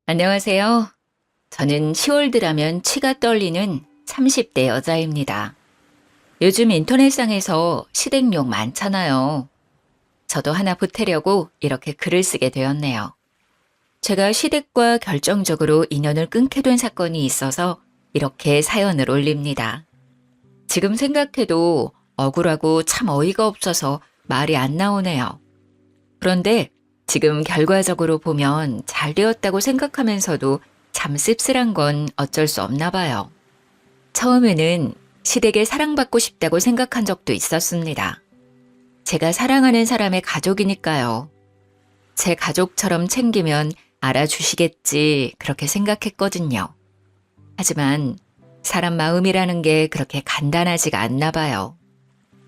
안녕하세요. 저는 10월드라면 치가 떨리는 30대 여자입니다. 요즘 인터넷상에서 시댁욕 많잖아요. 저도 하나 보태려고 이렇게 글을 쓰게 되었네요. 제가 시댁과 결정적으로 인연을 끊게 된 사건이 있어서 이렇게 사연을 올립니다. 지금 생각해도 억울하고 참 어이가 없어서 말이 안 나오네요. 그런데 지금 결과적으로 보면 잘 되었다고 생각하면서도 참 씁쓸한 건 어쩔 수 없나 봐요. 처음에는 시댁에 사랑받고 싶다고 생각한 적도 있었습니다. 제가 사랑하는 사람의 가족이니까요. 제 가족처럼 챙기면 알아주시겠지 그렇게 생각했거든요. 하지만 사람 마음이라는 게 그렇게 간단하지가 않나 봐요.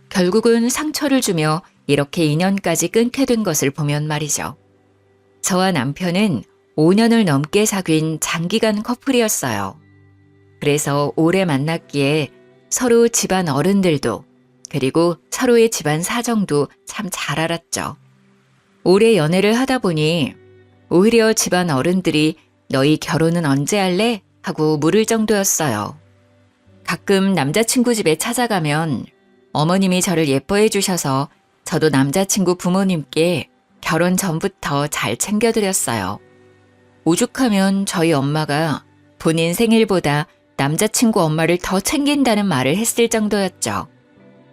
결국은 상처를 주며 이렇게 인연까지 끊게 된 것을 보면 말이죠. 저와 남편은 5년을 넘게 사귄 장기간 커플이었어요. 그래서 오래 만났기에 서로 집안 어른들도 그리고 서로의 집안 사정도 참 잘 알았죠. 오래 연애를 하다 보니 오히려 집안 어른들이 너희 결혼은 언제 할래? 하고 물을 정도였어요. 가끔 남자친구 집에 찾아가면 어머님이 저를 예뻐해 주셔서 저도 남자친구 부모님께 결혼 전부터 잘 챙겨드렸어요. 오죽하면 저희 엄마가 본인 생일보다 남자친구 엄마를 더 챙긴다는 말을 했을 정도였죠.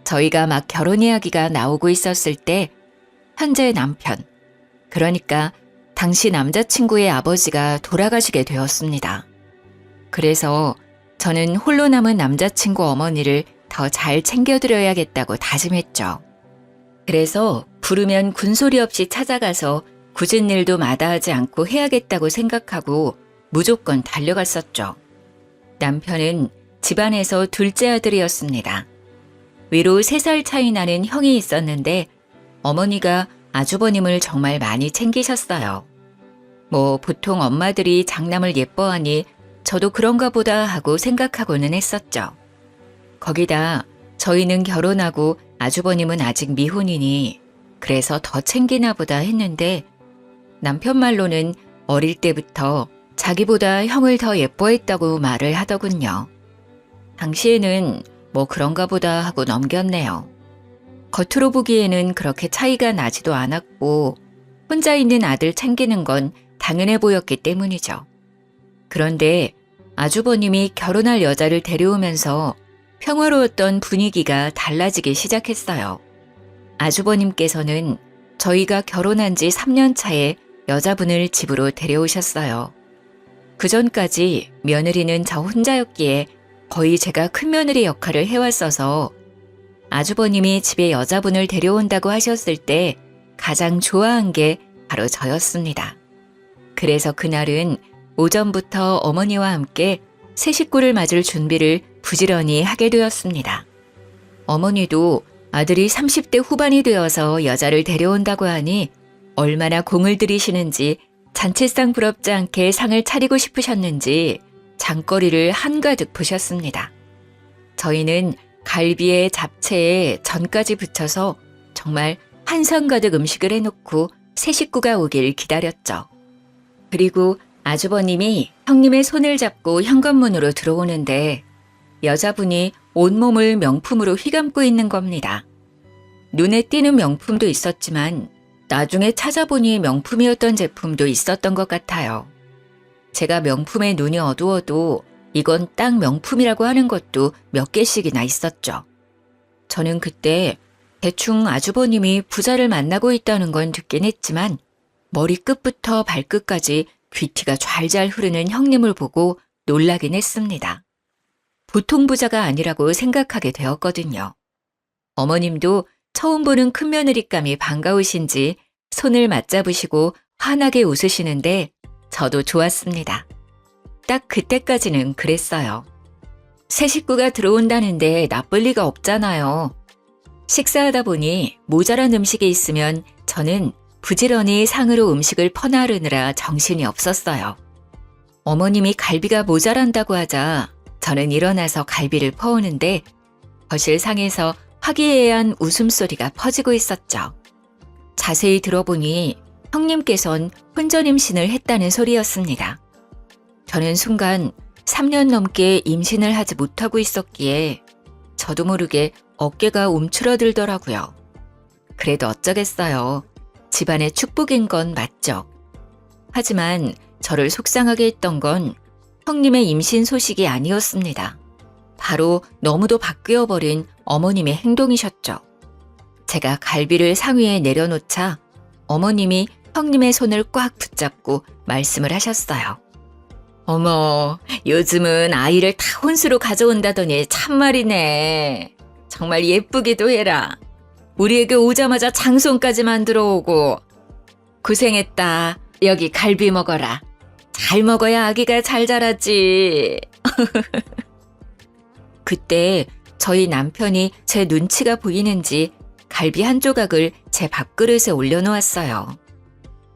저희가 막 결혼 이야기가 나오고 있었을 때 현재 남편, 그러니까 당시 남자친구의 아버지가 돌아가시게 되었습니다. 그래서 저는 홀로 남은 남자친구 어머니를 더 잘 챙겨드려야겠다고 다짐했죠. 그래서 부르면 군소리 없이 찾아가서 굳은 일도 마다하지 않고 해야겠다고 생각하고 무조건 달려갔었죠. 남편은 집안에서 둘째 아들이었습니다. 위로 3살 차이 나는 형이 있었는데 어머니가 아주버님을 정말 많이 챙기셨어요. 보통 엄마들이 장남을 예뻐하니 저도 그런가 보다 하고 생각하고는 했었죠. 거기다 저희는 결혼하고 아주버님은 아직 미혼이니 그래서 더 챙기나 보다 했는데 남편 말로는 어릴 때부터 자기보다 형을 더 예뻐했다고 말을 하더군요. 당시에는 그런가 보다 하고 넘겼네요. 겉으로 보기에는 그렇게 차이가 나지도 않았고 혼자 있는 아들 챙기는 건 당연해 보였기 때문이죠. 그런데 아주버님이 결혼할 여자를 데려오면서 평화로웠던 분위기가 달라지기 시작했어요. 아주버님께서는 저희가 결혼한 지 3년 차에 여자분을 집으로 데려오셨어요. 그 전까지 며느리는 저 혼자였기에 거의 제가 큰며느리 역할을 해왔어서 아주버님이 집에 여자분을 데려온다고 하셨을 때 가장 좋아한 게 바로 저였습니다. 그래서 그날은 오전부터 어머니와 함께 새 식구를 맞을 준비를 부지런히 하게 되었습니다. 어머니도 아들이 30대 후반이 되어서 여자를 데려온다고 하니 얼마나 공을 들이시는지 잔치상 부럽지 않게 상을 차리고 싶으셨는지 장거리를 한가득 부셨습니다. 저희는 갈비에 잡채에 전까지 붙여서 정말 한상 가득 음식을 해놓고 새 식구가 오길 기다렸죠. 그리고 아주버님이 형님의 손을 잡고 현관문으로 들어오는데 여자분이 온몸을 명품으로 휘감고 있는 겁니다. 눈에 띄는 명품도 있었지만 나중에 찾아보니 명품이었던 제품도 있었던 것 같아요. 제가 명품에 눈이 어두워도 이건 딱 명품이라고 하는 것도 몇 개씩이나 있었죠. 저는 그때 대충 아주버님이 부자를 만나고 있다는 건 듣긴 했지만 머리끝부터 발끝까지 귀티가 좔좔 흐르는 형님을 보고 놀라긴 했습니다. 보통 부자가 아니라고 생각하게 되었거든요. 어머님도 처음 보는 큰며느리감이 반가우신지 손을 맞잡으시고 환하게 웃으시는데 저도 좋았습니다. 딱 그때까지는 그랬어요. 새 식구가 들어온다는데 나쁠 리가 없잖아요. 식사하다 보니 모자란 음식이 있으면 저는 부지런히 상으로 음식을 퍼나르느라 정신이 없었어요. 어머님이 갈비가 모자란다고 하자 저는 일어나서 갈비를 퍼오는데 거실 상에서 화기애애한 웃음소리가 퍼지고 있었죠. 자세히 들어보니 형님께선 혼전 임신을 했다는 소리였습니다. 저는 순간 3년 넘게 임신을 하지 못하고 있었기에 저도 모르게 어깨가 움츠러들더라고요. 그래도 어쩌겠어요. 집안의 축복인 건 맞죠. 하지만 저를 속상하게 했던 건 형님의 임신 소식이 아니었습니다. 바로 너무도 바뀌어버린 어머님의 행동이셨죠. 제가 갈비를 상위에 내려놓자 어머님이 형님의 손을 꽉 붙잡고 말씀을 하셨어요. 어머, 요즘은 아이를 다 혼수로 가져온다더니 참말이네. 정말 예쁘기도 해라. 우리에게 오자마자 장손까지 만들어 오고. 고생했다. 여기 갈비 먹어라. 잘 먹어야 아기가 잘 자라지. 그때 저희 남편이 제 눈치가 보이는지 갈비 한 조각을 제 밥그릇에 올려놓았어요.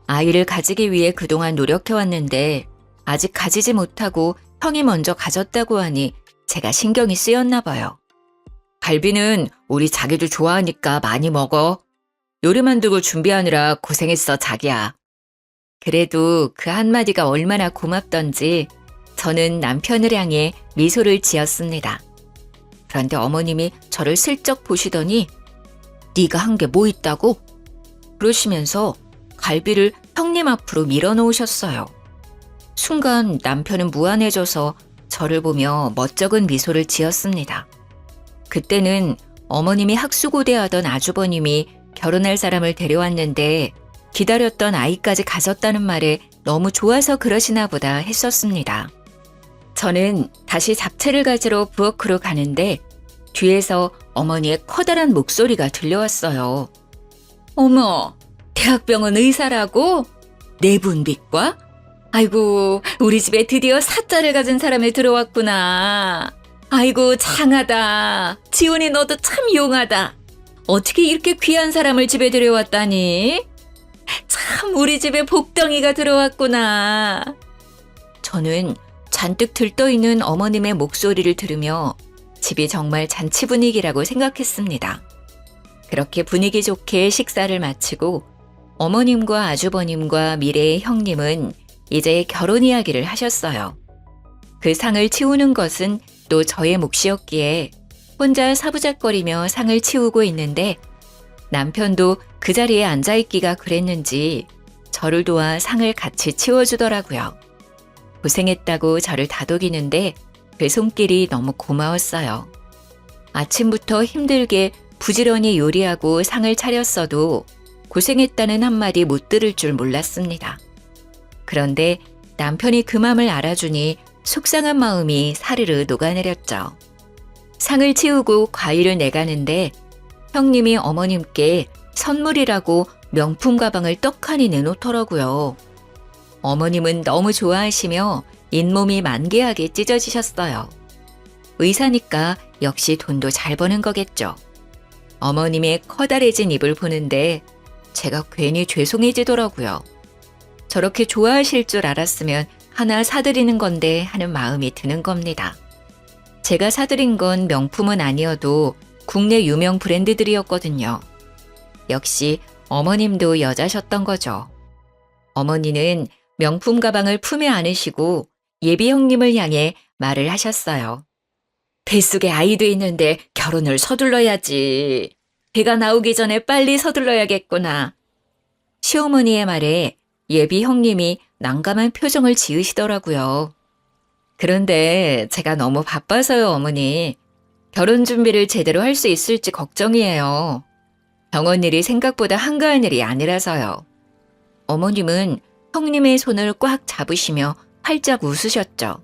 아이를 가지기 위해 그동안 노력해왔는데 아직 가지지 못하고 형이 먼저 가졌다고 하니 제가 신경이 쓰였나 봐요. 갈비는 우리 자기도 좋아하니까 많이 먹어. 요리 만들고 준비하느라 고생했어, 자기야. 그래도 그 한마디가 얼마나 고맙던지 저는 남편을 향해 미소를 지었습니다. 그런데 어머님이 저를 슬쩍 보시더니 네가 한 게 뭐 있다고? 그러시면서 갈비를 형님 앞으로 밀어놓으셨어요. 순간 남편은 무안해져서 저를 보며 멋쩍은 미소를 지었습니다. 그때는 어머님이 학수고대하던 아주버님이 결혼할 사람을 데려왔는데 기다렸던 아이까지 가졌다는 말에 너무 좋아서 그러시나 보다 했었습니다. 저는 다시 잡채를 가지러 부엌으로 가는데 뒤에서 어머니의 커다란 목소리가 들려왔어요. 어머, 대학병원 의사라고? 내분비과? 아이고, 우리 집에 드디어 사자를 가진 사람이 들어왔구나. 아이고, 장하다. 지훈이 너도 참 용하다. 어떻게 이렇게 귀한 사람을 집에 들여왔다니? 참 우리 집에 복덩이가 들어왔구나. 저는 잔뜩 들떠있는 어머님의 목소리를 들으며 집이 정말 잔치 분위기라고 생각했습니다. 그렇게 분위기 좋게 식사를 마치고 어머님과 아주버님과 미래의 형님은 이제 결혼 이야기를 하셨어요. 그 상을 치우는 것은 또 저의 몫이었기에 혼자 사부작거리며 상을 치우고 있는데 남편도 그 자리에 앉아있기가 그랬는지 저를 도와 상을 같이 치워주더라고요. 고생했다고 저를 다독이는데 그 손길이 너무 고마웠어요. 아침부터 힘들게 부지런히 요리하고 상을 차렸어도 고생했다는 한마디 못 들을 줄 몰랐습니다. 그런데 남편이 그 맘을 알아주니 속상한 마음이 사르르 녹아내렸죠. 상을 치우고 과일을 내가는데 형님이 어머님께 선물이라고 명품 가방을 떡하니 내놓더라고요. 어머님은 너무 좋아하시며 잇몸이 만개하게 찢어지셨어요. 의사니까 역시 돈도 잘 버는 거겠죠. 어머님의 커다래진 입을 보는데 제가 괜히 죄송해지더라고요. 저렇게 좋아하실 줄 알았으면 하나 사드리는 건데 하는 마음이 드는 겁니다. 제가 사드린 건 명품은 아니어도 국내 유명 브랜드들이었거든요. 역시 어머님도 여자셨던 거죠. 어머니는 명품 가방을 품에 안으시고 예비 형님을 향해 말을 하셨어요. 뱃속에 아이도 있는데 결혼을 서둘러야지. 배가 나오기 전에 빨리 서둘러야겠구나. 시어머니의 말에 예비 형님이 난감한 표정을 지으시더라고요. 그런데 제가 너무 바빠서요, 어머니. 결혼 준비를 제대로 할 수 있을지 걱정이에요. 병원 일이 생각보다 한가한 일이 아니라서요. 어머님은 형님의 손을 꽉 잡으시며 활짝 웃으셨죠.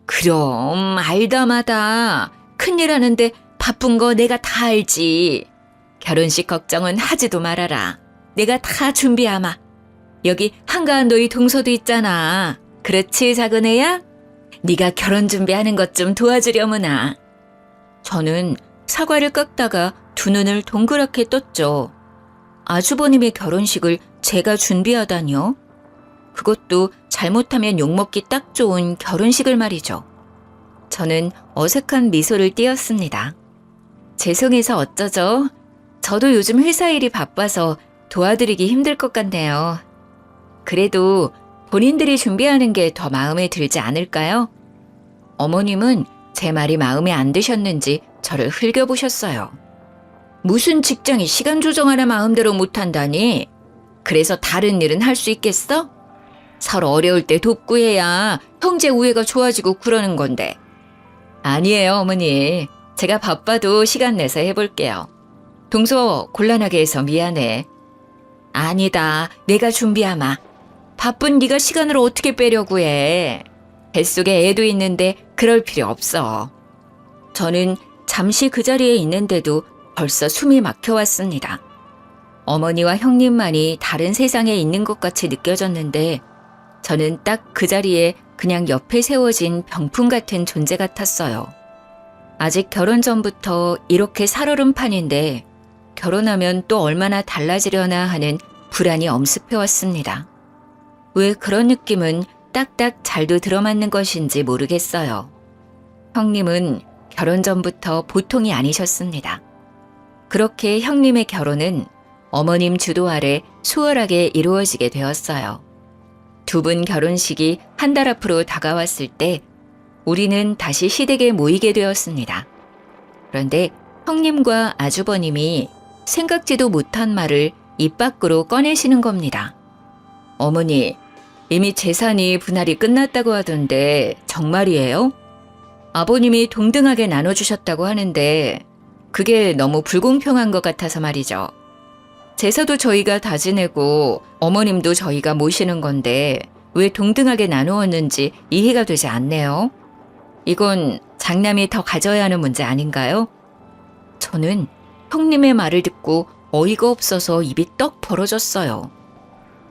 그럼 알다마다 큰일 하는데 바쁜 거 내가 다 알지. 결혼식 걱정은 하지도 말아라. 내가 다 준비하마. 여기 한가한 너희 동서도 있잖아. 그렇지, 작은 애야? 네가 결혼 준비하는 것 좀 도와주려무나. 저는 사과를 깎다가 두 눈을 동그랗게 떴죠. 아주버님의 결혼식을 제가 준비하다니요? 그것도 잘못하면 욕먹기 딱 좋은 결혼식을 말이죠. 저는 어색한 미소를 띄었습니다. 죄송해서 어쩌죠? 저도 요즘 회사 일이 바빠서 도와드리기 힘들 것 같네요. 그래도 본인들이 준비하는 게 더 마음에 들지 않을까요? 어머님은 제 말이 마음에 안 드셨는지 저를 흘겨보셨어요. 무슨 직장이 시간 조정 하나 마음대로 못한다니? 그래서 다른 일은 할 수 있겠어? 서로 어려울 때 돕고 해야 형제 우애가 좋아지고 그러는 건데. 아니에요, 어머니. 제가 바빠도 시간 내서 해볼게요. 동서 곤란하게 해서 미안해. 아니다, 내가 준비하마. 바쁜 네가 시간을 어떻게 빼려고 해. 뱃속에 애도 있는데 그럴 필요 없어. 저는 잠시 그 자리에 있는데도 벌써 숨이 막혀왔습니다. 어머니와 형님만이 다른 세상에 있는 것 같이 느껴졌는데 저는 딱 그 자리에 그냥 옆에 세워진 병풍 같은 존재 같았어요. 아직 결혼 전부터 이렇게 살얼음판인데 결혼하면 또 얼마나 달라지려나 하는 불안이 엄습해왔습니다. 왜 그런 느낌은 딱딱 잘도 들어맞는 것인지 모르겠어요. 형님은 결혼 전부터 보통이 아니셨습니다. 그렇게 형님의 결혼은 어머님 주도 아래 수월하게 이루어지게 되었어요. 두 분 결혼식이 한 달 앞으로 다가왔을 때 우리는 다시 시댁에 모이게 되었습니다. 그런데 형님과 아주버님이 생각지도 못한 말을 입 밖으로 꺼내시는 겁니다. 어머니, 이미 재산이 분할이 끝났다고 하던데 정말이에요? 아버님이 동등하게 나눠주셨다고 하는데 그게 너무 불공평한 것 같아서 말이죠. 제사도 저희가 다 지내고 어머님도 저희가 모시는 건데 왜 동등하게 나누었는지 이해가 되지 않네요. 이건 장남이 더 가져야 하는 문제 아닌가요? 저는 형님의 말을 듣고 어이가 없어서 입이 떡 벌어졌어요.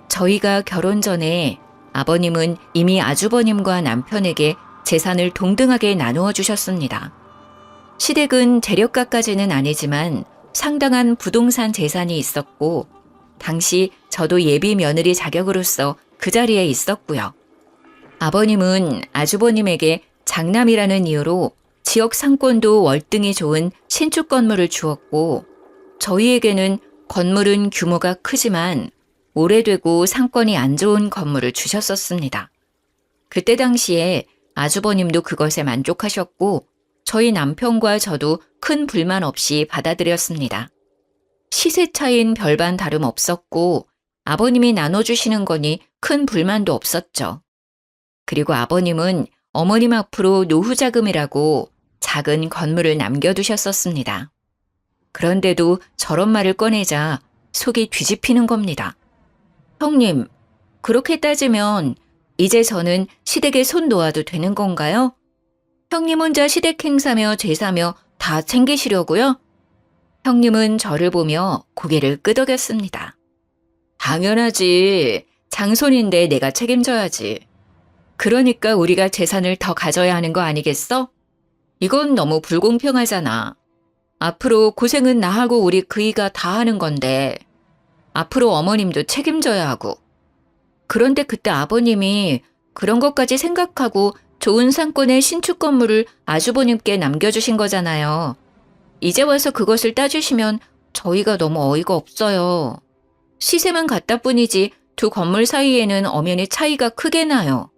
저희가 결혼 전에 아버님은 이미 아주버님과 남편에게 재산을 동등하게 나누어 주셨습니다. 시댁은 재력가까지는 아니지만 상당한 부동산 재산이 있었고 당시 저도 예비 며느리 자격으로서 그 자리에 있었고요. 아버님은 아주버님에게 장남이라는 이유로 지역 상권도 월등히 좋은 신축 건물을 주었고 저희에게는 건물은 규모가 크지만 오래되고 상권이 안 좋은 건물을 주셨었습니다. 그때 당시에 아주버님도 그것에 만족하셨고 저희 남편과 저도 큰 불만 없이 받아들였습니다. 시세 차이는 별반 다름 없었고 아버님이 나눠주시는 거니 큰 불만도 없었죠. 그리고 아버님은 어머님 앞으로 노후자금이라고 작은 건물을 남겨두셨었습니다. 그런데도 저런 말을 꺼내자 속이 뒤집히는 겁니다. 형님, 그렇게 따지면 이제 저는 시댁에 손 놓아도 되는 건가요? 형님 혼자 시댁 행사며 제사며 다 챙기시려고요? 형님은 저를 보며 고개를 끄덕였습니다. 당연하지. 장손인데 내가 책임져야지. 그러니까 우리가 재산을 더 가져야 하는 거 아니겠어? 이건 너무 불공평하잖아. 앞으로 고생은 나하고 우리 그이가 다 하는 건데 앞으로 어머님도 책임져야 하고. 그런데 그때 아버님이 그런 것까지 생각하고 좋은 상권의 신축 건물을 아주버님께 남겨주신 거잖아요. 이제 와서 그것을 따주시면 저희가 너무 어이가 없어요. 시세만 같다 뿐이지 두 건물 사이에는 엄연히 차이가 크게 나요.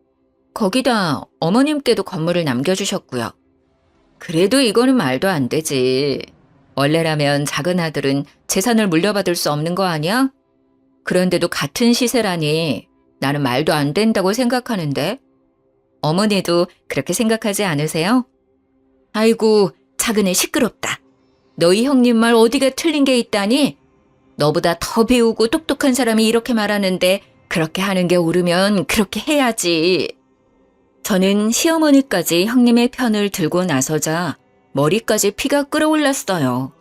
거기다 어머님께도 건물을 남겨주셨고요. 그래도 이거는 말도 안 되지. 원래라면 작은 아들은 재산을 물려받을 수 없는 거 아니야? 그런데도 같은 시세라니 나는 말도 안 된다고 생각하는데. 어머니도 그렇게 생각하지 않으세요? 아이고, 작은 애 시끄럽다. 너희 형님 말 어디가 틀린 게 있다니? 너보다 더 배우고 똑똑한 사람이 이렇게 말하는데 그렇게 하는 게 옳으면 그렇게 해야지. 저는 시어머니까지 형님의 편을 들고 나서자 머리까지 피가 끓어올랐어요.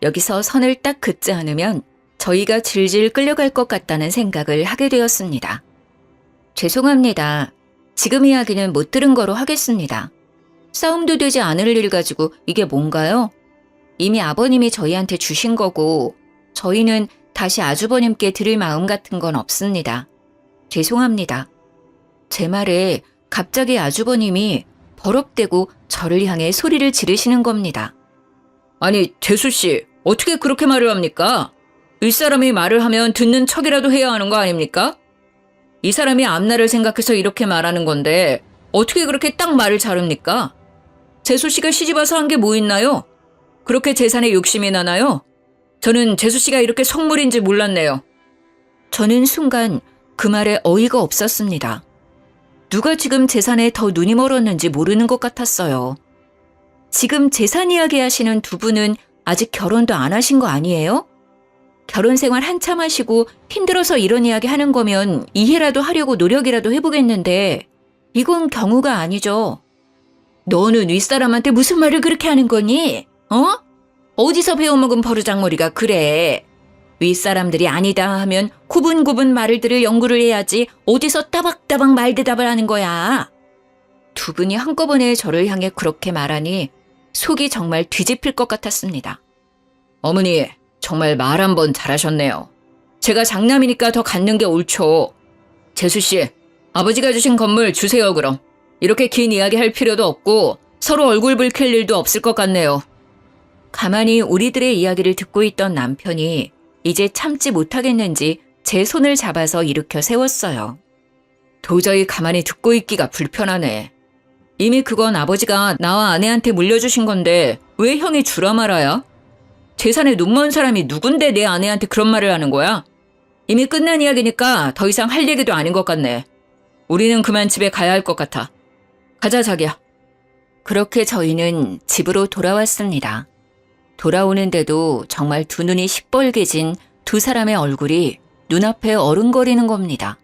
여기서 선을 딱 긋지 않으면 저희가 질질 끌려갈 것 같다는 생각을 하게 되었습니다. 죄송합니다. 지금 이야기는 못 들은 거로 하겠습니다. 싸움도 되지 않을 일 가지고 이게 뭔가요? 이미 아버님이 저희한테 주신 거고 저희는 다시 아주버님께 드릴 마음 같은 건 없습니다. 죄송합니다. 제 말에 갑자기 아주버님이 버럭대고 저를 향해 소리를 지르시는 겁니다. 아니, 재수씨, 어떻게 그렇게 말을 합니까? 윗사람이 말을 하면 듣는 척이라도 해야 하는 거 아닙니까? 이 사람이 앞날을 생각해서 이렇게 말하는 건데 어떻게 그렇게 딱 말을 자릅니까? 재수 씨가 시집와서 한 게 뭐 있나요? 그렇게 재산에 욕심이 나나요? 저는 재수 씨가 이렇게 속물인지 몰랐네요. 저는 순간 그 말에 어이가 없었습니다. 누가 지금 재산에 더 눈이 멀었는지 모르는 것 같았어요. 지금 재산 이야기 하시는 두 분은 아직 결혼도 안 하신 거 아니에요? 결혼 생활 한참 하시고 힘들어서 이런 이야기 하는 거면 이해라도 하려고 노력이라도 해보겠는데 이건 경우가 아니죠. 너는 윗사람한테 무슨 말을 그렇게 하는 거니? 어디서 배워먹은 버르장머리가 그래. 윗사람들이 아니다 하면 구분구분 말을 들을 연구를 해야지 어디서 따박따박 말대답을 하는 거야. 두 분이 한꺼번에 저를 향해 그렇게 말하니 속이 정말 뒤집힐 것 같았습니다. 어머니, 정말 말 한 번 잘하셨네요. 제가 장남이니까 더 갖는 게 옳죠. 재수씨, 아버지가 주신 건물 주세요 그럼. 이렇게 긴 이야기 할 필요도 없고 서로 얼굴 붉힐 일도 없을 것 같네요. 가만히 우리들의 이야기를 듣고 있던 남편이 이제 참지 못하겠는지 제 손을 잡아서 일으켜 세웠어요. 도저히 가만히 듣고 있기가 불편하네. 이미 그건 아버지가 나와 아내한테 물려주신 건데 왜 형이 주라 말아야? 재산에 눈먼 사람이 누군데 내 아내한테 그런 말을 하는 거야? 이미 끝난 이야기니까 더 이상 할 얘기도 아닌 것 같네. 우리는 그만 집에 가야 할 것 같아. 가자 자기야. 그렇게 저희는 집으로 돌아왔습니다. 돌아오는데도 정말 두 눈이 시뻘개진 두 사람의 얼굴이 눈앞에 어른거리는 겁니다.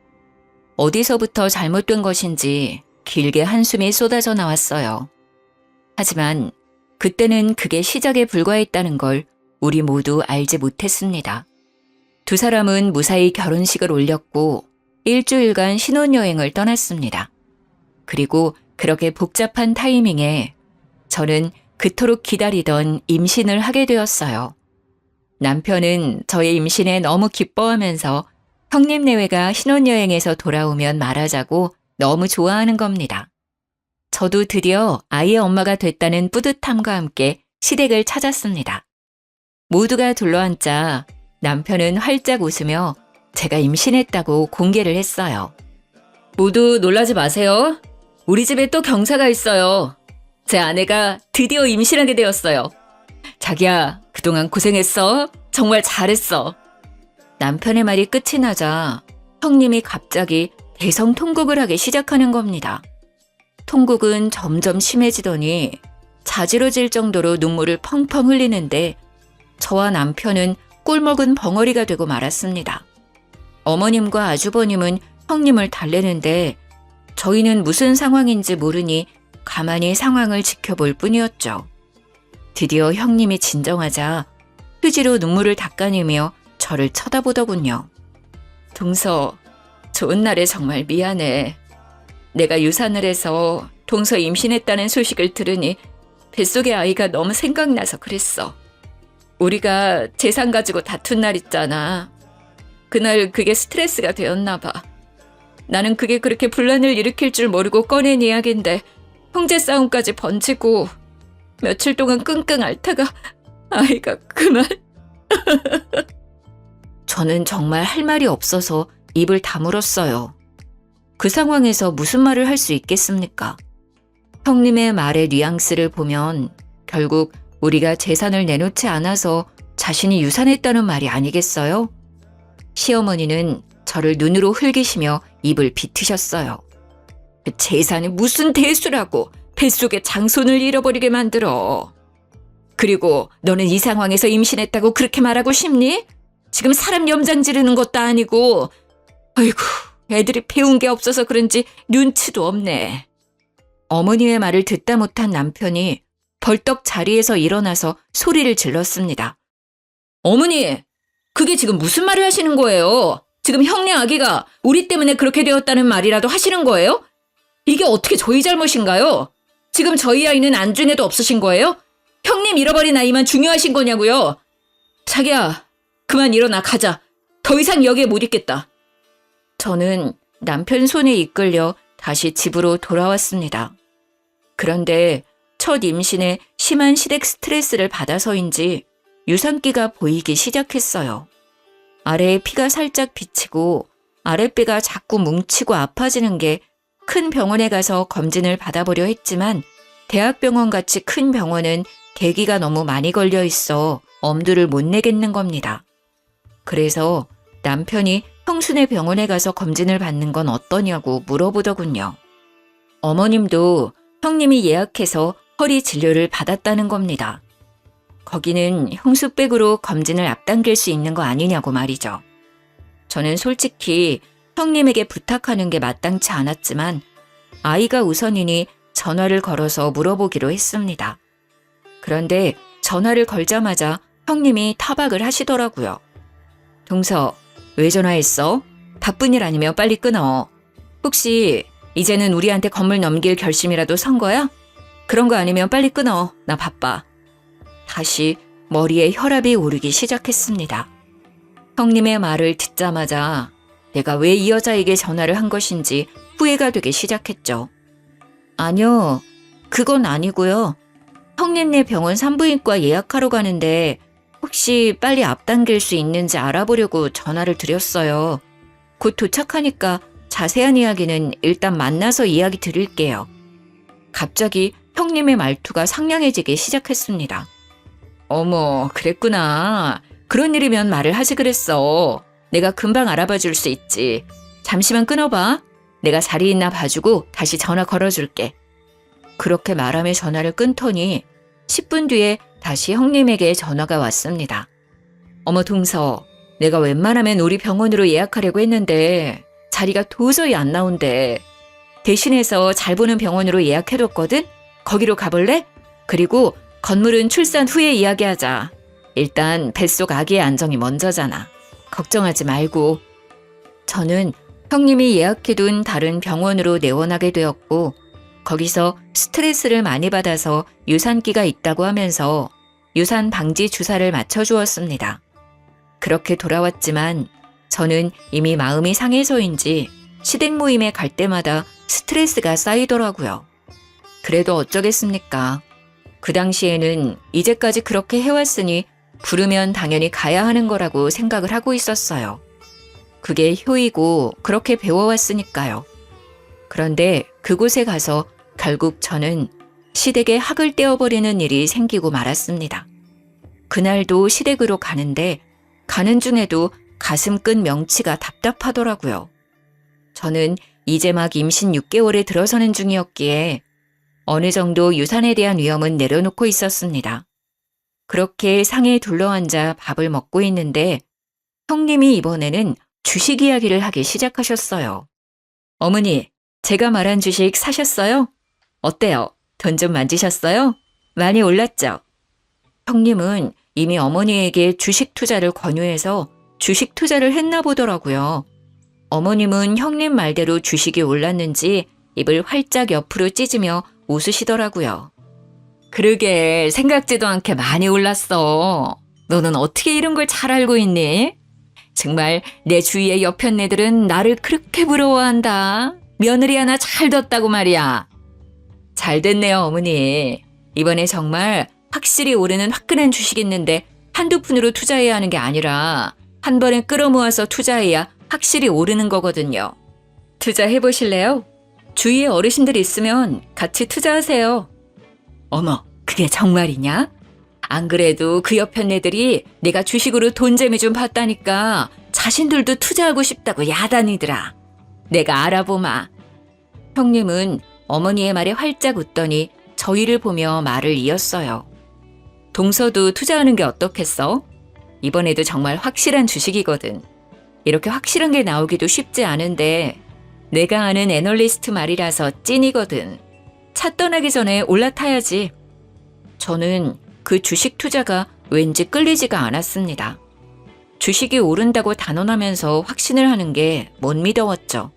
어디서부터 잘못된 것인지 길게 한숨이 쏟아져 나왔어요. 하지만 그때는 그게 시작에 불과했다는 걸 우리 모두 알지 못했습니다. 두 사람은 무사히 결혼식을 올렸고 일주일간 신혼여행을 떠났습니다. 그리고 그렇게 복잡한 타이밍에 저는 그토록 기다리던 임신을 하게 되었어요. 남편은 저의 임신에 너무 기뻐하면서 형님 내외가 신혼여행에서 돌아오면 말하자고 너무 좋아하는 겁니다. 저도 드디어 아이의 엄마가 됐다는 뿌듯함과 함께 시댁을 찾았습니다. 모두가 둘러앉자 남편은 활짝 웃으며 제가 임신했다고 공개를 했어요. 모두 놀라지 마세요. 우리 집에 또 경사가 있어요. 제 아내가 드디어 임신하게 되었어요. 자기야, 그동안 고생했어. 정말 잘했어. 남편의 말이 끝이 나자 형님이 갑자기 대성통곡을 하기 시작하는 겁니다. 통곡은 점점 심해지더니 자지러질 정도로 눈물을 펑펑 흘리는데 저와 남편은 꿀먹은 벙어리가 되고 말았습니다. 어머님과 아주버님은 형님을 달래는데 저희는 무슨 상황인지 모르니 가만히 상황을 지켜볼 뿐이었죠. 드디어 형님이 진정하자 휴지로 눈물을 닦아내며 저를 쳐다보더군요. 동서, 좋은 날에 정말 미안해. 내가 유산을 해서 동서 임신했다는 소식을 들으니 뱃속의 아이가 너무 생각나서 그랬어. 우리가 재산 가지고 다툰 날 있잖아. 그날 그게 스트레스가 되었나 봐. 나는 그게 그렇게 분란을 일으킬 줄 모르고 꺼낸 이야기인데 형제 싸움까지 번지고 며칠 동안 끙끙 앓다가 아이가 그만. 저는 정말 할 말이 없어서 입을 다물었어요. 그 상황에서 무슨 말을 할 수 있겠습니까? 형님의 말의 뉘앙스를 보면 결국 우리가 재산을 내놓지 않아서 자신이 유산했다는 말이 아니겠어요? 시어머니는 저를 눈으로 흘기시며 입을 비트셨어요. 재산이 무슨 대수라고 뱃속에 장손을 잃어버리게 만들어. 그리고 너는 이 상황에서 임신했다고 그렇게 말하고 싶니? 지금 사람 염장 지르는 것도 아니고. 아이고, 애들이 배운 게 없어서 그런지 눈치도 없네. 어머니의 말을 듣다 못한 남편이 벌떡 자리에서 일어나서 소리를 질렀습니다. 어머니, 그게 지금 무슨 말을 하시는 거예요? 지금 형네 아기가 우리 때문에 그렇게 되었다는 말이라도 하시는 거예요? 이게 어떻게 저희 잘못인가요? 지금 저희 아이는 안중에도 없으신 거예요? 형님 잃어버린 아이만 중요하신 거냐고요? 자기야, 그만 일어나 가자. 더 이상 여기에 못 있겠다. 저는 남편 손에 이끌려 다시 집으로 돌아왔습니다. 그런데 첫 임신에 심한 시댁 스트레스를 받아서인지 유산기가 보이기 시작했어요. 아래에 피가 살짝 비치고 아랫배가 자꾸 뭉치고 아파지는 게 큰 병원에 가서 검진을 받아보려 했지만 대학병원같이 큰 병원은 대기가 너무 많이 걸려 있어 엄두를 못 내겠는 겁니다. 그래서 남편이 형수네 병원에 가서 검진을 받는 건 어떠냐고 물어보더군요. 어머님도 형님이 예약해서 허리 진료를 받았다는 겁니다. 거기는 형수백으로 검진을 앞당길 수 있는 거 아니냐고 말이죠. 저는 솔직히 형님에게 부탁하는 게 마땅치 않았지만 아이가 우선이니 전화를 걸어서 물어보기로 했습니다. 그런데 전화를 걸자마자 형님이 타박을 하시더라고요. 동서, 왜 전화했어? 바쁜 일 아니면 빨리 끊어. 혹시 이제는 우리한테 건물 넘길 결심이라도 선 거야? 그런 거 아니면 빨리 끊어. 나 바빠. 다시 머리에 혈압이 오르기 시작했습니다. 형님의 말을 듣자마자 내가 왜 이 여자에게 전화를 한 것인지 후회가 되기 시작했죠. 아니요, 그건 아니고요. 형님네 병원 산부인과 예약하러 가는데 혹시 빨리 앞당길 수 있는지 알아보려고 전화를 드렸어요. 곧 도착하니까 자세한 이야기는 일단 만나서 이야기 드릴게요. 갑자기 형님의 말투가 상냥해지기 시작했습니다. 어머, 그랬구나. 그런 일이면 말을 하지 그랬어. 내가 금방 알아봐 줄 수 있지. 잠시만 끊어봐. 내가 자리 있나 봐주고 다시 전화 걸어줄게. 그렇게 말하며 전화를 끊더니 10분 뒤에 다시 형님에게 전화가 왔습니다. 어머 동서, 내가 웬만하면 우리 병원으로 예약하려고 했는데 자리가 도저히 안 나온대. 대신해서 잘 보는 병원으로 예약해뒀거든? 거기로 가볼래? 그리고 건물은 출산 후에 이야기하자. 일단 뱃속 아기의 안정이 먼저잖아. 걱정하지 말고. 저는 형님이 예약해둔 다른 병원으로 내원하게 되었고 거기서 스트레스를 많이 받아서 유산기가 있다고 하면서 유산 방지 주사를 맞춰주었습니다. 그렇게 돌아왔지만 저는 이미 마음이 상해서인지 시댁 모임에 갈 때마다 스트레스가 쌓이더라고요. 그래도 어쩌겠습니까? 그 당시에는 이제까지 그렇게 해왔으니 부르면 당연히 가야 하는 거라고 생각을 하고 있었어요. 그게 효이고 그렇게 배워왔으니까요. 그런데 그곳에 가서 결국 저는 시댁에 학을 떼어버리는 일이 생기고 말았습니다. 그날도 시댁으로 가는데 가는 중에도 가슴 끈 명치가 답답하더라고요. 저는 이제 막 임신 6개월에 들어서는 중이었기에 어느 정도 유산에 대한 위험은 내려놓고 있었습니다. 그렇게 상에 둘러앉아 밥을 먹고 있는데 형님이 이번에는 주식 이야기를 하기 시작하셨어요. 어머니, 제가 말한 주식 사셨어요? 어때요? 돈 좀 만지셨어요? 많이 올랐죠? 형님은 이미 어머니에게 주식 투자를 권유해서 주식 투자를 했나 보더라고요. 어머님은 형님 말대로 주식이 올랐는지 입을 활짝 옆으로 찢으며 웃으시더라고요. 그러게 생각지도 않게 많이 올랐어. 너는 어떻게 이런 걸 잘 알고 있니? 정말 내 주위의 여편네들은 나를 그렇게 부러워한다. 며느리 하나 잘 뒀다고 말이야. 잘 됐네요, 어머니. 이번에 정말 확실히 오르는 화끈한 주식 있는데 한두 푼으로 투자해야 하는 게 아니라 한 번에 끌어모아서 투자해야 확실히 오르는 거거든요. 투자해보실래요? 주위에 어르신들 있으면 같이 투자하세요. 어머, 그게 정말이냐? 안 그래도 그 여편네들이 내가 주식으로 돈재미 좀 봤다니까 자신들도 투자하고 싶다고 야단이더라. 내가 알아보마. 형님은 어머니의 말에 활짝 웃더니 저희를 보며 말을 이었어요. 동서도 투자하는 게 어떻겠어? 이번에도 정말 확실한 주식이거든. 이렇게 확실한 게 나오기도 쉽지 않은데 내가 아는 애널리스트 말이라서 찐이거든. 차 떠나기 전에 올라타야지. 저는 그 주식 투자가 왠지 끌리지가 않았습니다. 주식이 오른다고 단언하면서 확신을 하는 게 못 믿어왔죠.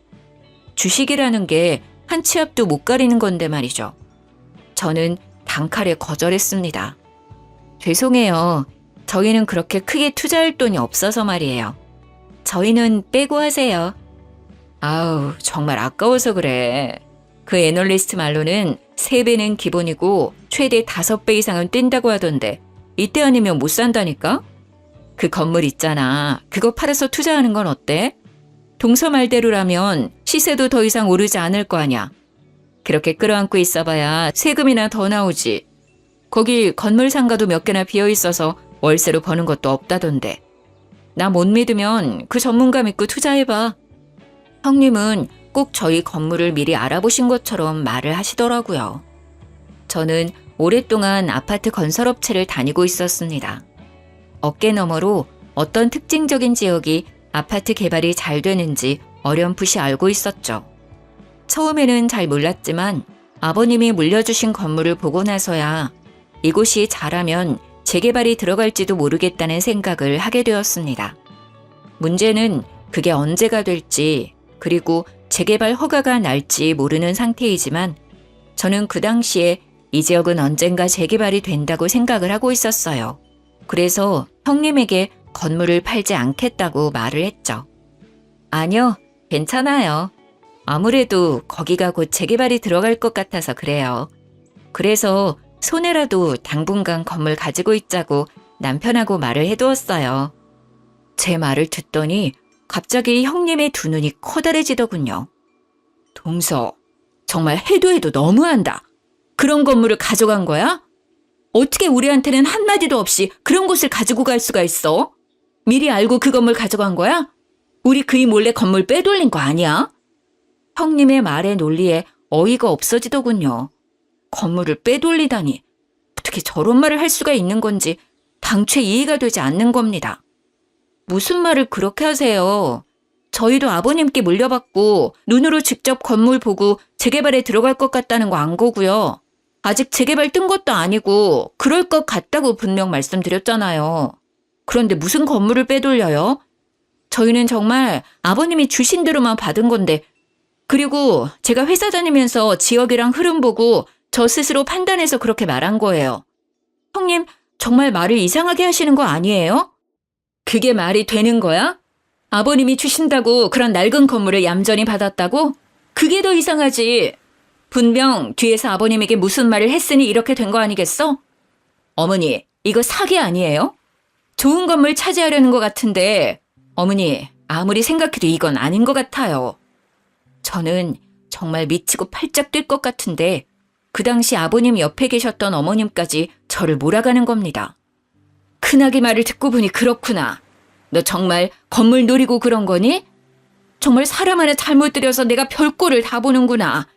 주식이라는 게 한 치 앞도 못 가리는 건데 말이죠. 저는 단칼에 거절했습니다. 죄송해요. 저희는 그렇게 크게 투자할 돈이 없어서 말이에요. 저희는 빼고 하세요. 아우, 정말 아까워서 그래. 그 애널리스트 말로는 3배는 기본이고 최대 5배 이상은 뛴다고 하던데 이때 아니면 못 산다니까? 그 건물 있잖아. 그거 팔아서 투자하는 건 어때? 동서 말대로라면 시세도 더 이상 오르지 않을 거 아냐. 그렇게 끌어안고 있어봐야 세금이나 더 나오지. 거기 건물 상가도 몇 개나 비어있어서 월세로 버는 것도 없다던데. 나 못 믿으면 그 전문가 믿고 투자해봐. 형님은 꼭 저희 건물을 미리 알아보신 것처럼 말을 하시더라고요. 저는 오랫동안 아파트 건설업체를 다니고 있었습니다. 어깨너머로 어떤 특징적인 지역이 아파트 개발이 잘 되는지 어렴풋이 알고 있었죠. 처음에는 잘 몰랐지만 아버님이 물려주신 건물을 보고 나서야 이곳이 잘하면 재개발이 들어갈지도 모르겠다는 생각을 하게 되었습니다. 문제는 그게 언제가 될지 그리고 재개발 허가가 날지 모르는 상태이지만 저는 그 당시에 이 지역은 언젠가 재개발이 된다고 생각을 하고 있었어요. 그래서 형님에게 건물을 팔지 않겠다고 말을 했죠. 아니요, 괜찮아요. 아무래도 거기가 곧 재개발이 들어갈 것 같아서 그래요. 그래서 손해라도 당분간 건물 가지고 있자고 남편하고 말을 해두었어요. 제 말을 듣더니 갑자기 형님의 두 눈이 커다래지더군요. 동서, 정말 해도 너무한다. 그런 건물을 가져간 거야? 어떻게 우리한테는 한마디도 없이 그런 곳을 가지고 갈 수가 있어? 미리 알고 그 건물 가져간 거야? 우리 그이 몰래 건물 빼돌린 거 아니야? 형님의 말에 논리에 어이가 없어지더군요. 건물을 빼돌리다니 어떻게 저런 말을 할 수가 있는 건지 당최 이해가 되지 않는 겁니다. 무슨 말을 그렇게 하세요? 저희도 아버님께 물려받고 눈으로 직접 건물 보고 재개발에 들어갈 것 같다는 거 안 거고요. 아직 재개발 뜬 것도 아니고 그럴 것 같다고 분명 말씀드렸잖아요. 그런데 무슨 건물을 빼돌려요? 저희는 정말 아버님이 주신 대로만 받은 건데 그리고 제가 회사 다니면서 지역이랑 흐름 보고 저 스스로 판단해서 그렇게 말한 거예요. 형님, 정말 말을 이상하게 하시는 거 아니에요? 그게 말이 되는 거야? 아버님이 주신다고 그런 낡은 건물을 얌전히 받았다고? 그게 더 이상하지. 분명 뒤에서 아버님에게 무슨 말을 했으니 이렇게 된 거 아니겠어? 어머니, 이거 사기 아니에요? 좋은 건물 차지하려는 것 같은데 어머니, 아무리 생각해도 이건 아닌 것 같아요. 저는 정말 미치고 팔짝 뛸 것 같은데 그 당시 아버님 옆에 계셨던 어머님까지 저를 몰아가는 겁니다. 큰아기 말을 듣고 보니 그렇구나. 너 정말 건물 노리고 그런 거니? 정말 사람 하나 잘못 들여서 내가 별꼴을 다 보는구나.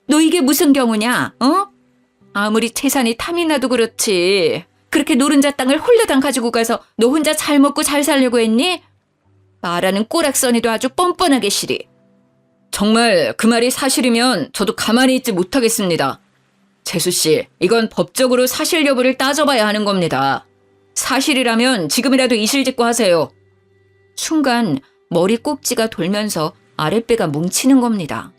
너 이게 무슨 경우냐? 어? 아무리 재산이 탐이 나도 그렇지. 그렇게 노른자 땅을 홀라당 가지고 가서 너 혼자 잘 먹고 잘 살려고 했니? 말하는 꼬락서니도 아주 뻔뻔하게 시리. 정말 그 말이 사실이면 저도 가만히 있지 못하겠습니다. 재수씨, 이건 법적으로 사실 여부를 따져봐야 하는 겁니다. 사실이라면 지금이라도 이실직고 하세요. 순간 머리 꼭지가 돌면서 아랫배가 뭉치는 겁니다.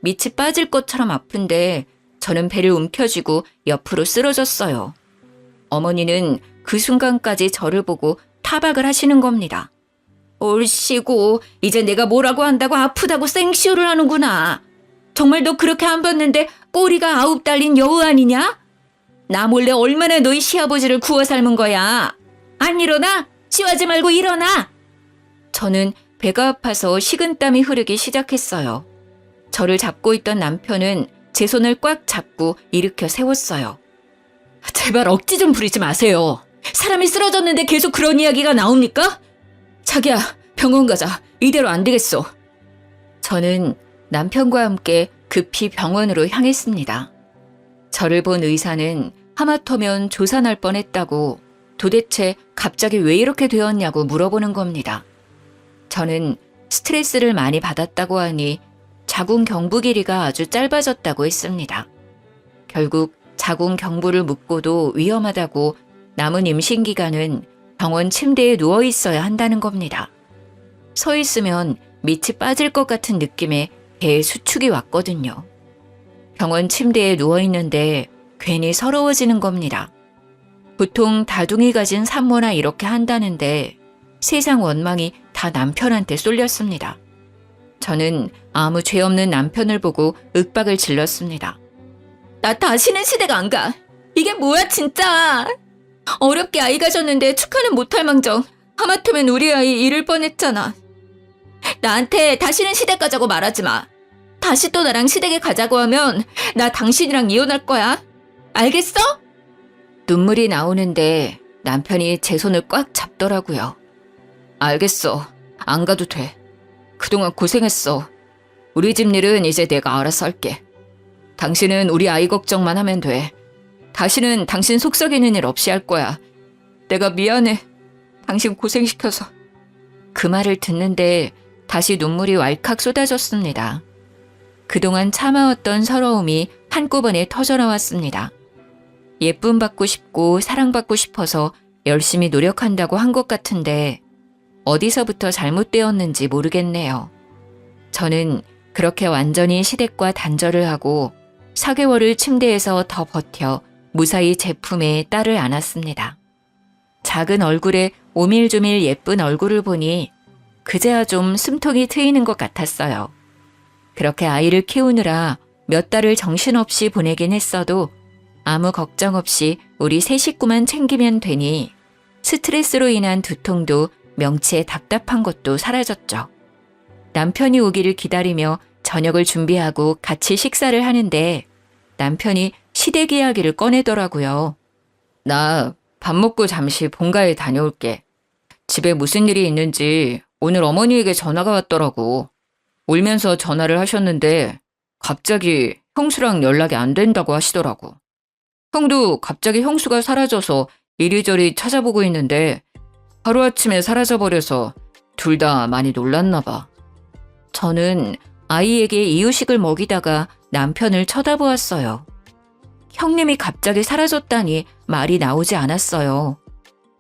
밑이 빠질 것처럼 아픈데 저는 배를 움켜쥐고 옆으로 쓰러졌어요. 어머니는 그 순간까지 저를 보고 타박을 하시는 겁니다. 옳시고 이제 내가 뭐라고 한다고 아프다고 생쇼를 하는구나. 정말 너 그렇게 안 봤는데 꼬리가 9 달린 여우 아니냐? 나 몰래 얼마나 너희 시아버지를 구워 삶은 거야. 안 일어나? 씨하지 말고 일어나. 저는 배가 아파서 식은땀이 흐르기 시작했어요. 저를 잡고 있던 남편은 제 손을 꽉 잡고 일으켜 세웠어요. 제발 억지 좀 부리지 마세요. 사람이 쓰러졌는데 계속 그런 이야기가 나옵니까? 자기야, 병원 가자. 이대로 안 되겠어. 저는 남편과 함께 급히 병원으로 향했습니다. 저를 본 의사는 하마터면 조사 날 뻔했다고 도대체 갑자기 왜 이렇게 되었냐고 물어보는 겁니다. 저는 스트레스를 많이 받았다고 하니 자궁 경부 길이가 아주 짧아졌다고 했습니다. 결국 자궁 경부를 묶고도 위험하다고 남은 임신 기간은 병원 침대에 누워 있어야 한다는 겁니다. 서 있으면 밑이 빠질 것 같은 느낌에 배에 수축이 왔거든요. 병원 침대에 누워 있는데 괜히 서러워지는 겁니다. 보통 다둥이 가진 산모나 이렇게 한다는데 세상 원망이 다 남편한테 쏠렸습니다. 저는 아무 죄 없는 남편을 보고 윽박을 질렀습니다. 나 다시는 시댁 안 가. 이게 뭐야 진짜. 어렵게 아이 가졌는데 축하는 못할 망정 하마터면 우리 아이 잃을 뻔했잖아. 나한테 다시는 시댁 가자고 말하지 마. 다시 또 나랑 시댁에 가자고 하면 나 당신이랑 이혼할 거야. 알겠어? 눈물이 나오는데 남편이 제 손을 꽉 잡더라고요. 알겠어. 안 가도 돼. 그동안 고생했어. 우리 집 일은 이제 내가 알아서 할게. 당신은 우리 아이 걱정만 하면 돼. 다시는 당신 속썩이는 일 없이 할 거야. 내가 미안해. 당신 고생시켜서. 그 말을 듣는데 다시 눈물이 왈칵 쏟아졌습니다. 그동안 참아왔던 서러움이 한꺼번에 터져나왔습니다. 예쁨 받고 싶고 사랑받고 싶어서 열심히 노력한다고 한 것 같은데 어디서부터 잘못되었는지 모르겠네요. 저는 그렇게 완전히 시댁과 단절을 하고 4개월을 침대에서 더 버텨 무사히 제품에 딸을 안았습니다. 작은 얼굴에 오밀조밀 예쁜 얼굴을 보니 그제야 좀 숨통이 트이는 것 같았어요. 그렇게 아이를 키우느라 몇 달을 정신없이 보내긴 했어도 아무 걱정 없이 우리 세 식구만 챙기면 되니 스트레스로 인한 두통도 명치에 답답한 것도 사라졌죠. 남편이 오기를 기다리며 저녁을 준비하고 같이 식사를 하는데 남편이 시댁 이야기를 꺼내더라고요. 나 밥 먹고 잠시 본가에 다녀올게. 집에 무슨 일이 있는지 오늘 어머니에게 전화가 왔더라고. 울면서 전화를 하셨는데 갑자기 형수랑 연락이 안 된다고 하시더라고. 형도 갑자기 형수가 사라져서 이리저리 찾아보고 있는데 하루아침에 사라져버려서 둘 다 많이 놀랐나 봐. 저는 아이에게 이유식을 먹이다가 남편을 쳐다보았어요. 형님이 갑자기 사라졌다니 말이 나오지 않았어요.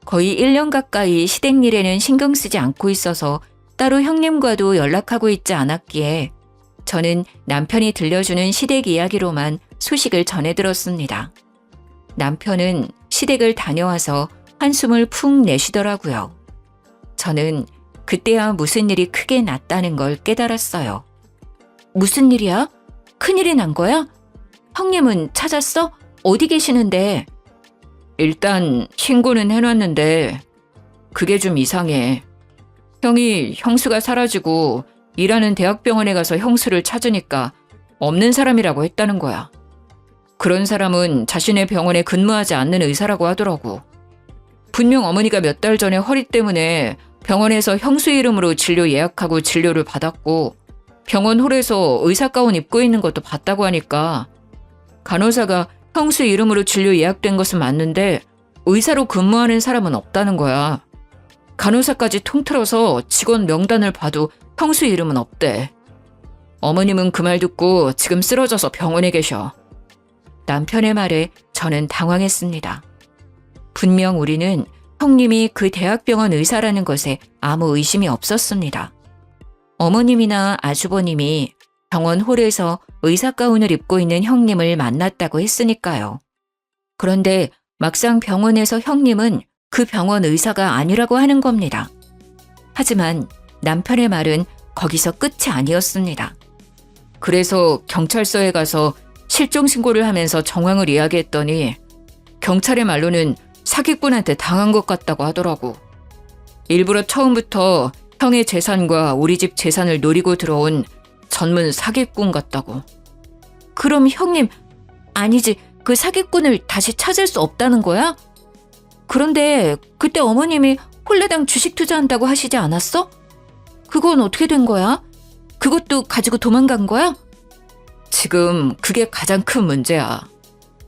거의 1년 가까이 시댁 일에는 신경 쓰지 않고 있어서 따로 형님과도 연락하고 있지 않았기에 저는 남편이 들려주는 시댁 이야기로만 소식을 전해 들었습니다. 남편은 시댁을 다녀와서 한숨을 푹 내쉬더라고요. 저는 그때야 무슨 일이 크게 났다는 걸 깨달았어요. 무슨 일이야? 큰일이 난 거야? 형님은 찾았어? 어디 계시는데? 일단 신고는 해놨는데 그게 좀 이상해. 형이 형수가 사라지고 일하는 대학병원에 가서 형수를 찾으니까 없는 사람이라고 했다는 거야. 그런 사람은 자신의 병원에 근무하지 않는 의사라고 하더라고. 분명 어머니가 몇 달 전에 허리 때문에 병원에서 형수 이름으로 진료 예약하고 진료를 받았고 병원 홀에서 의사 가운 입고 있는 것도 봤다고 하니까 간호사가 형수 이름으로 진료 예약된 것은 맞는데 의사로 근무하는 사람은 없다는 거야. 간호사까지 통틀어서 직원 명단을 봐도 형수 이름은 없대. 어머님은 그 말 듣고 지금 쓰러져서 병원에 계셔. 남편의 말에 저는 당황했습니다. 분명 우리는 형님이 그 대학병원 의사라는 것에 아무 의심이 없었습니다. 어머님이나 아주버님이 병원 홀에서 의사 가운을 입고 있는 형님을 만났다고 했으니까요. 그런데 막상 병원에서 형님은 그 병원 의사가 아니라고 하는 겁니다. 하지만 남편의 말은 거기서 끝이 아니었습니다. 그래서 경찰서에 가서 실종 신고를 하면서 정황을 이야기했더니 경찰의 말로는 사기꾼한테 당한 것 같다고 하더라고. 일부러 처음부터 형의 재산과 우리 집 재산을 노리고 들어온 전문 사기꾼 같다고. 그럼 형님, 아니지, 그 사기꾼을 다시 찾을 수 없다는 거야? 그런데 그때 어머님이 홀레당 주식 투자한다고 하시지 않았어? 그건 어떻게 된 거야? 그것도 가지고 도망간 거야? 지금 그게 가장 큰 문제야.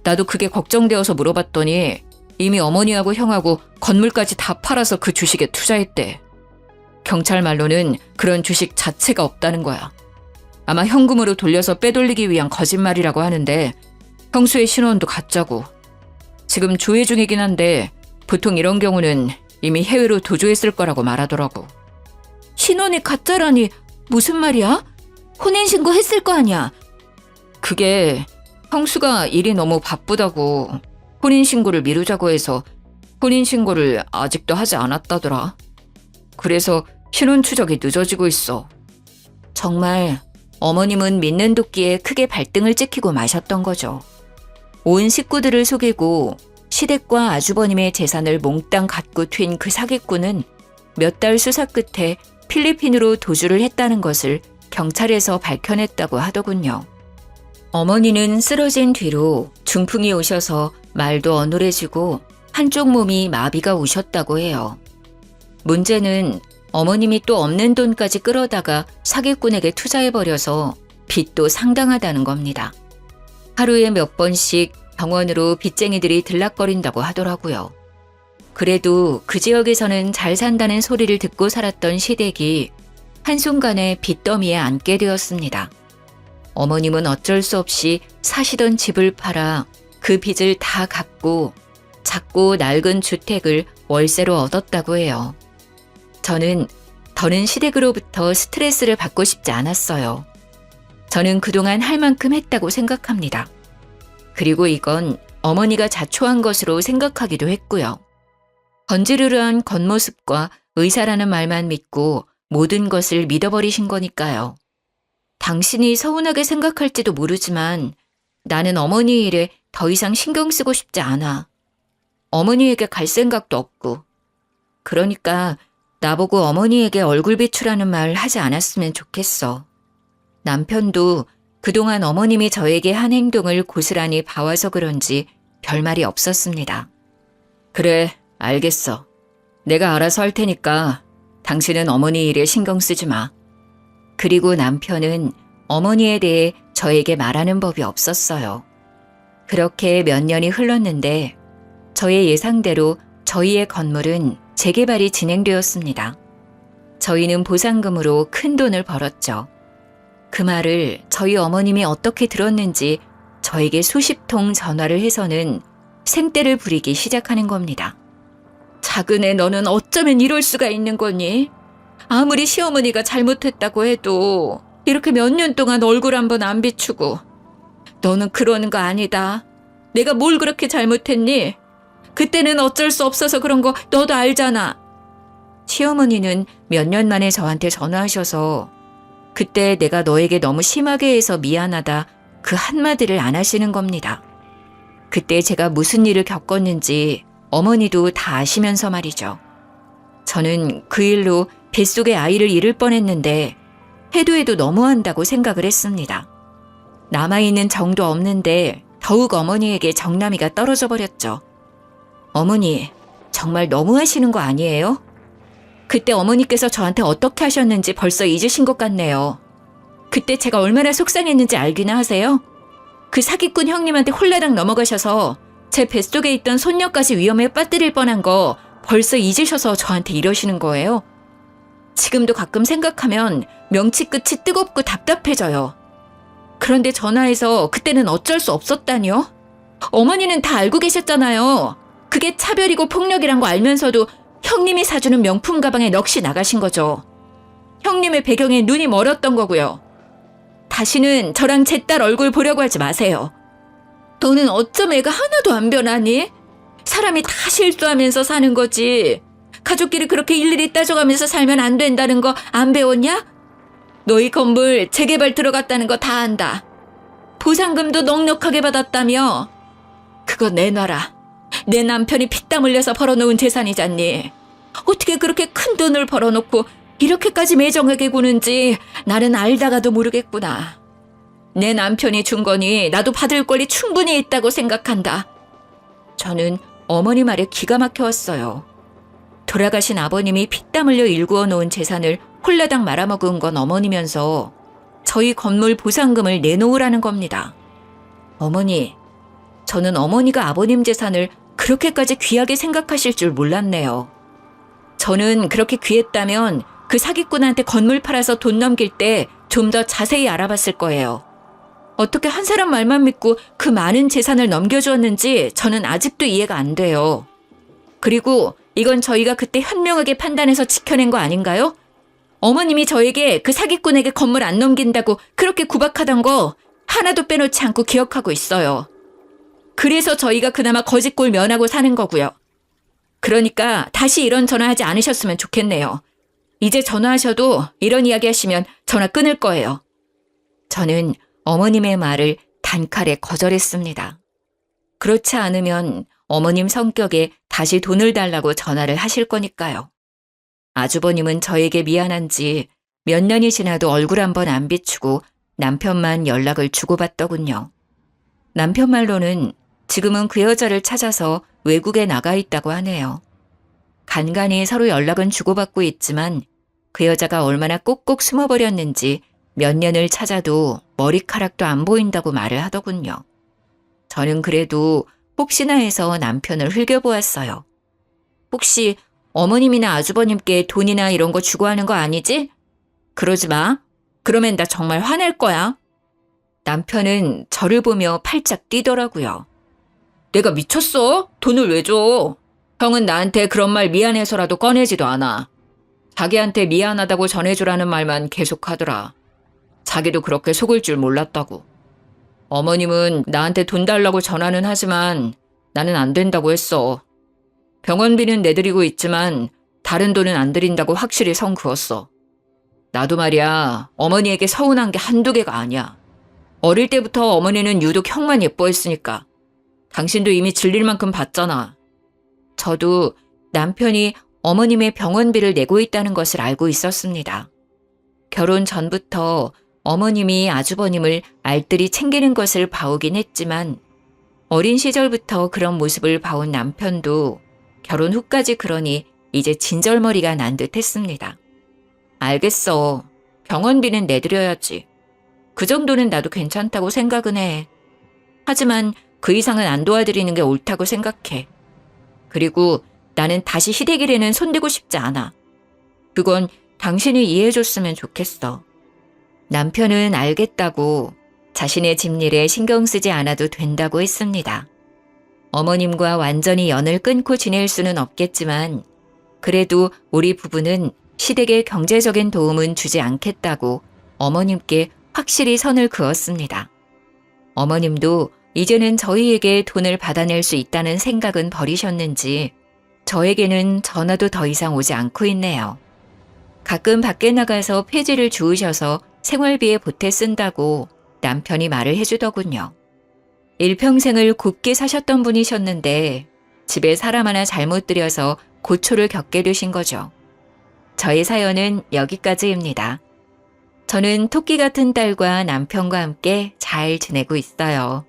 나도 그게 걱정되어서 물어봤더니 이미 어머니하고 형하고 건물까지 다 팔아서 그 주식에 투자했대. 경찰 말로는 그런 주식 자체가 없다는 거야. 아마 현금으로 돌려서 빼돌리기 위한 거짓말이라고 하는데 형수의 신원도 가짜고. 지금 조회 중이긴 한데 보통 이런 경우는 이미 해외로 도주했을 거라고 말하더라고. 신원이 가짜라니 무슨 말이야? 혼인신고 했을 거 아니야? 그게 형수가 일이 너무 바쁘다고 혼인신고를 미루자고 해서 혼인신고를 아직도 하지 않았다더라. 그래서 신원 추적이 늦어지고 있어. 정말 어머님은 믿는 도끼에 크게 발등을 찍히고 마셨던 거죠. 온 식구들을 속이고 시댁과 아주버님의 재산을 몽땅 갖고 튄 그 사기꾼은 몇 달 수사 끝에 필리핀으로 도주를 했다는 것을 경찰에서 밝혀냈다고 하더군요. 어머니는 쓰러진 뒤로 중풍이 오셔서 말도 어눌해지고 한쪽 몸이 마비가 오셨다고 해요. 문제는 어머님이 또 없는 돈까지 끌어다가 사기꾼에게 투자해버려서 빚도 상당하다는 겁니다. 하루에 몇 번씩 병원으로 빚쟁이들이 들락거린다고 하더라고요. 그래도 그 지역에서는 잘 산다는 소리를 듣고 살았던 시댁이 한순간에 빚더미에 앉게 되었습니다. 어머님은 어쩔 수 없이 사시던 집을 팔아 그 빚을 다 갚고 작고 낡은 주택을 월세로 얻었다고 해요. 저는 더는 시댁으로부터 스트레스를 받고 싶지 않았어요. 저는 그동안 할 만큼 했다고 생각합니다. 그리고 이건 어머니가 자초한 것으로 생각하기도 했고요. 건지르르한 겉모습과 의사라는 말만 믿고 모든 것을 믿어버리신 거니까요. 당신이 서운하게 생각할지도 모르지만 나는 어머니 일에 더 이상 신경 쓰고 싶지 않아. 어머니에게 갈 생각도 없고. 그러니까 나보고 어머니에게 얼굴 비추라는 말 하지 않았으면 좋겠어. 남편도 그동안 어머님이 저에게 한 행동을 고스란히 봐와서 그런지 별말이 없었습니다. 그래, 알겠어. 내가 알아서 할 테니까 당신은 어머니 일에 신경 쓰지 마. 그리고 남편은 어머니에 대해 저에게 말하는 법이 없었어요. 그렇게 몇 년이 흘렀는데 저의 예상대로 저희의 건물은 재개발이 진행되었습니다. 저희는 보상금으로 큰 돈을 벌었죠. 그 말을 저희 어머님이 어떻게 들었는지 저에게 수십 통 전화를 해서는 생떼를 부리기 시작하는 겁니다. 작은 애 너는 어쩌면 이럴 수가 있는 거니? 아무리 시어머니가 잘못했다고 해도 이렇게 몇 년 동안 얼굴 한번 안 비추고. 너는 그러는 거 아니다. 내가 뭘 그렇게 잘못했니? 그때는 어쩔 수 없어서 그런 거 너도 알잖아. 시어머니는 몇 년 만에 저한테 전화하셔서 그때 내가 너에게 너무 심하게 해서 미안하다 그 한마디를 안 하시는 겁니다. 그때 제가 무슨 일을 겪었는지 어머니도 다 아시면서 말이죠. 저는 그 일로 뱃속에 아이를 잃을 뻔했는데 해도 너무한다고 생각을 했습니다. 남아있는 정도 없는데 더욱 어머니에게 정남이가 떨어져 버렸죠. 어머니, 정말 너무하시는 거 아니에요? 그때 어머니께서 저한테 어떻게 하셨는지 벌써 잊으신 것 같네요. 그때 제가 얼마나 속상했는지 알기나 하세요? 그 사기꾼 형님한테 홀라당 넘어가셔서 제 뱃속에 있던 손녀까지 위험에 빠뜨릴 뻔한 거 벌써 잊으셔서 저한테 이러시는 거예요? 지금도 가끔 생각하면 명치 끝이 뜨겁고 답답해져요. 그런데 전화해서 그때는 어쩔 수 없었다니요? 어머니는 다 알고 계셨잖아요. 그게 차별이고 폭력이란 거 알면서도 형님이 사주는 명품 가방에 넋이 나가신 거죠. 형님의 배경에 눈이 멀었던 거고요. 다시는 저랑 제 딸 얼굴 보려고 하지 마세요. 너는 어쩜 애가 하나도 안 변하니? 사람이 다 실수하면서 사는 거지. 가족끼리 그렇게 일일이 따져가면서 살면 안 된다는 거 안 배웠냐? 너희 건물 재개발 들어갔다는 거 다 안다. 보상금도 넉넉하게 받았다며. 그거 내놔라. 내 남편이 피땀 흘려서 벌어놓은 재산이잖니. 어떻게 그렇게 큰 돈을 벌어놓고 이렇게까지 매정하게 구는지 나는 알다가도 모르겠구나. 내 남편이 준 거니 나도 받을 권리 충분히 있다고 생각한다. 저는 어머니 말에 기가 막혀왔어요. 돌아가신 아버님이 피땀 흘려 일구어 놓은 재산을 홀라당 말아먹은 건 어머니면서 저희 건물 보상금을 내놓으라는 겁니다. 어머니, 저는 어머니가 아버님 재산을 그렇게까지 귀하게 생각하실 줄 몰랐네요. 저는 그렇게 귀했다면 그 사기꾼한테 건물 팔아서 돈 넘길 때 좀 더 자세히 알아봤을 거예요. 어떻게 한 사람 말만 믿고 그 많은 재산을 넘겨주었는지 저는 아직도 이해가 안 돼요. 그리고 이건 저희가 그때 현명하게 판단해서 지켜낸 거 아닌가요? 어머님이 저에게 그 사기꾼에게 건물 안 넘긴다고 그렇게 구박하던 거 하나도 빼놓지 않고 기억하고 있어요. 그래서 저희가 그나마 거짓골 면하고 사는 거고요. 그러니까 다시 이런 전화하지 않으셨으면 좋겠네요. 이제 전화하셔도 이런 이야기 하시면 전화 끊을 거예요. 저는 어머님의 말을 단칼에 거절했습니다. 그렇지 않으면 어머님 성격에 다시 돈을 달라고 전화를 하실 거니까요. 아주버님은 저에게 미안한지 몇 년이 지나도 얼굴 한번 안 비추고 남편만 연락을 주고받더군요. 남편 말로는 지금은 그 여자를 찾아서 외국에 나가 있다고 하네요. 간간히 서로 연락은 주고받고 있지만 그 여자가 얼마나 꼭꼭 숨어버렸는지 몇 년을 찾아도 머리카락도 안 보인다고 말을 하더군요. 저는 그래도 혹시나 해서 남편을 흘겨보았어요. 혹시 어머님이나 아주버님께 돈이나 이런 거 주고 하는 거 아니지? 그러지 마. 그러면 나 정말 화낼 거야. 남편은 저를 보며 팔짝 뛰더라고요. 내가 미쳤어? 돈을 왜 줘? 형은 나한테 그런 말 미안해서라도 꺼내지도 않아. 자기한테 미안하다고 전해주라는 말만 계속하더라. 자기도 그렇게 속을 줄 몰랐다고. 어머님은 나한테 돈 달라고 전화는 하지만 나는 안 된다고 했어. 병원비는 내드리고 있지만 다른 돈은 안 드린다고 확실히 선 그었어. 나도 말이야, 어머니에게 서운한 게 한두 개가 아니야. 어릴 때부터 어머니는 유독 형만 예뻐했으니까. 당신도 이미 질릴 만큼 봤잖아. 저도 남편이 어머님의 병원비를 내고 있다는 것을 알고 있었습니다. 결혼 전부터 어머님이 아주버님을 알뜰히 챙기는 것을 봐오긴 했지만 어린 시절부터 그런 모습을 봐온 남편도 결혼 후까지 그러니 이제 진절머리가 난 듯 했습니다. 알겠어. 병원비는 내드려야지. 그 정도는 나도 괜찮다고 생각은 해. 하지만 그 이상은 안 도와드리는 게 옳다고 생각해. 그리고 나는 다시 시댁일에는 손대고 싶지 않아. 그건 당신이 이해해줬으면 좋겠어. 남편은 알겠다고 자신의 집일에 신경 쓰지 않아도 된다고 했습니다. 어머님과 완전히 연을 끊고 지낼 수는 없겠지만 그래도 우리 부부는 시댁에 경제적인 도움은 주지 않겠다고 어머님께 확실히 선을 그었습니다. 어머님도 이제는 저희에게 돈을 받아낼 수 있다는 생각은 버리셨는지 저에게는 전화도 더 이상 오지 않고 있네요. 가끔 밖에 나가서 폐지를 주우셔서 생활비에 보태 쓴다고 남편이 말을 해주더군요. 일평생을 곱게 사셨던 분이셨는데 집에 사람 하나 잘못 들여서 고초를 겪게 되신 거죠. 저의 사연은 여기까지입니다. 저는 토끼 같은 딸과 남편과 함께 잘 지내고 있어요.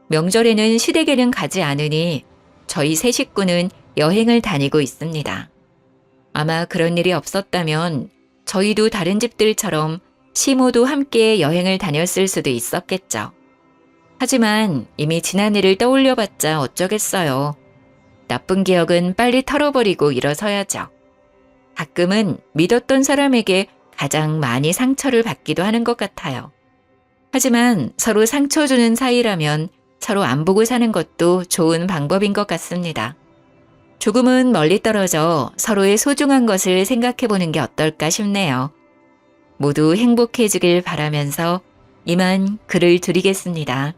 명절에는 시댁에는 가지 않으니 저희 세 식구는 여행을 다니고 있습니다. 아마 그런 일이 없었다면 저희도 다른 집들처럼 시모도 함께 여행을 다녔을 수도 있었겠죠. 하지만 이미 지난 일을 떠올려봤자 어쩌겠어요. 나쁜 기억은 빨리 털어버리고 일어서야죠. 가끔은 믿었던 사람에게 가장 많이 상처를 받기도 하는 것 같아요. 하지만 서로 상처 주는 사이라면 서로 안 보고 사는 것도 좋은 방법인 것 같습니다. 조금은 멀리 떨어져 서로의 소중한 것을 생각해보는 게 어떨까 싶네요. 모두 행복해지길 바라면서 이만 글을 드리겠습니다.